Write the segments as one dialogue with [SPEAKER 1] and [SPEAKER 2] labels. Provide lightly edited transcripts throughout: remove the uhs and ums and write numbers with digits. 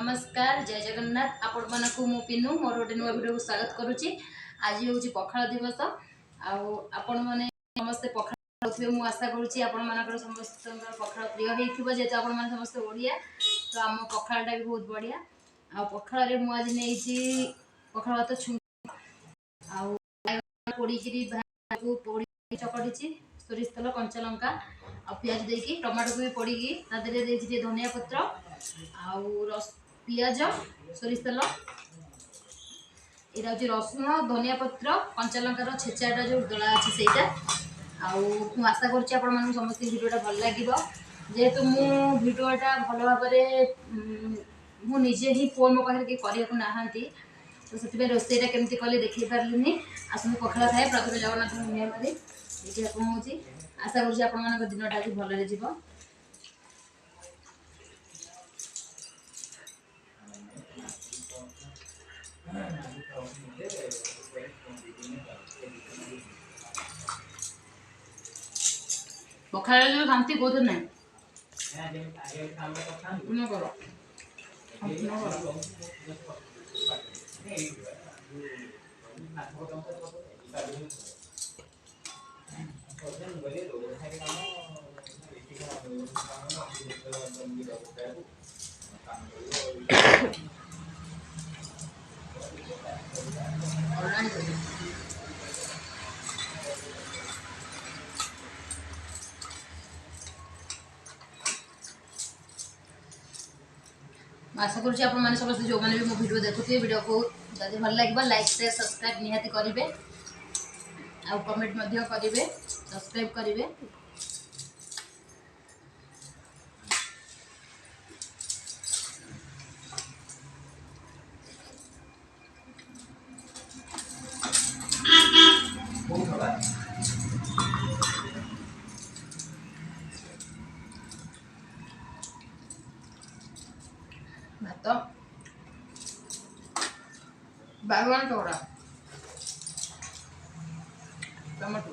[SPEAKER 1] नमस्कार जय जगन्नाथ आपण मानक मु पिनू मोर गोटे नुआ वीडियो को स्वागत करुच्ची। आज हूँ पखाल दिवस आपण मैंने समस्ते पखाल खाऊे मुझे आशा करुच्ची आपण मानकर समस्त पखाल प्रिय हो जेहेतु आपण मैंने समस्त ओडिया तो आम पखालटा भी बहुत बढ़िया। आ पखाल मुझे आज नहीं पखाल भात छु पोड़ी चकड़ी सोरिष तेल कंचा लंका आ पियाज देकी टमाटो को भी पोड़ी तादेह धनिया पत्र पियाज सोरिष तेल यहाँ हूँ रसुण धनिया पत्र कंचा लंकार छेचाटा जो दला अच्छी से आशा करूँ समस्त भिडियोटा भल लगे जेहेतु भिडियोटा भल भाव मुझे ही फोन मो पाखे करने नहांती तो से रोसईटा केमती कले देखे पार्ली आसत पखाल खाए प्रथम जगन्नाथ निया मारी देखिए कौन हो आशा कर दिनटा आज भल जीव। पखाल जो खाती कौन ना आशा करुँच समस्त जो मैंने भी मो वीडियो देखुए वीडियो को जब भल लगे लाइक शेयर सब्सक्राइब निहाती करेंगे आ कमेंट करेंगे सब्सक्राइब करेंगे। भात बागवान चौड़ा टमाटो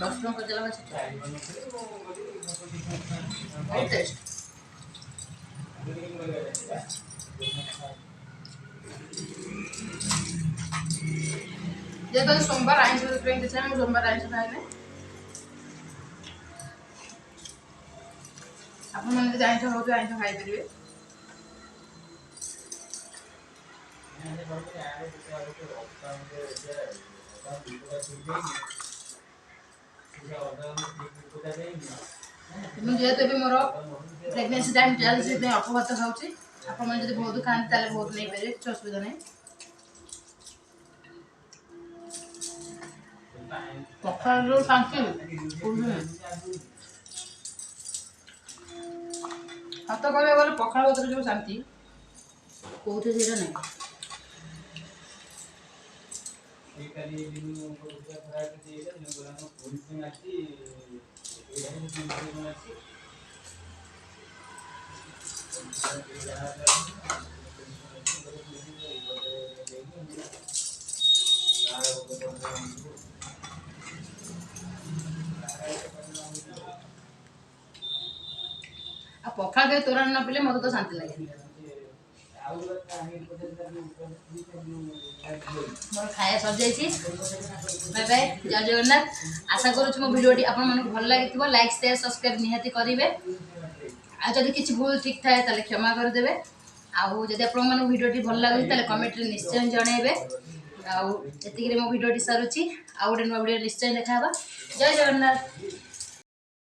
[SPEAKER 1] रसुण कचला बहुत टेस्ट जेहेतु सोमवार आइंस सोमवार आइंस खाए आप आइंस हो तो आइंस खाई पारे जेहेतु मोर प्रेगनेंसी टाइम चलती अल्प भात खाऊँ आप बहुत खाते बहुत नहीं पारे कुछ असुविधा नहीं। पखाल शांति हाथ कह गले पखाल भात जो शांति कौटे से नहीं पखाल के तोराण न पीले मत तो शांति लगे मोर खाया सब जाइए बाय बाय जय जगन्नाथ। आशा करूँ मो भिडियोटी आपको भल लगे लाइक शेयर सब्सक्राइब निहाती करेंगे आदि किसी भूल ठीक थाए ताले क्षमा करदे आदि आप भिडियोटी भल लगे कमेंट निश्चय जनइबे आती मो भिडियोटी सारूँ आउ गोटे नुआ भिडियो निश्चय देखा जय जगन्नाथ।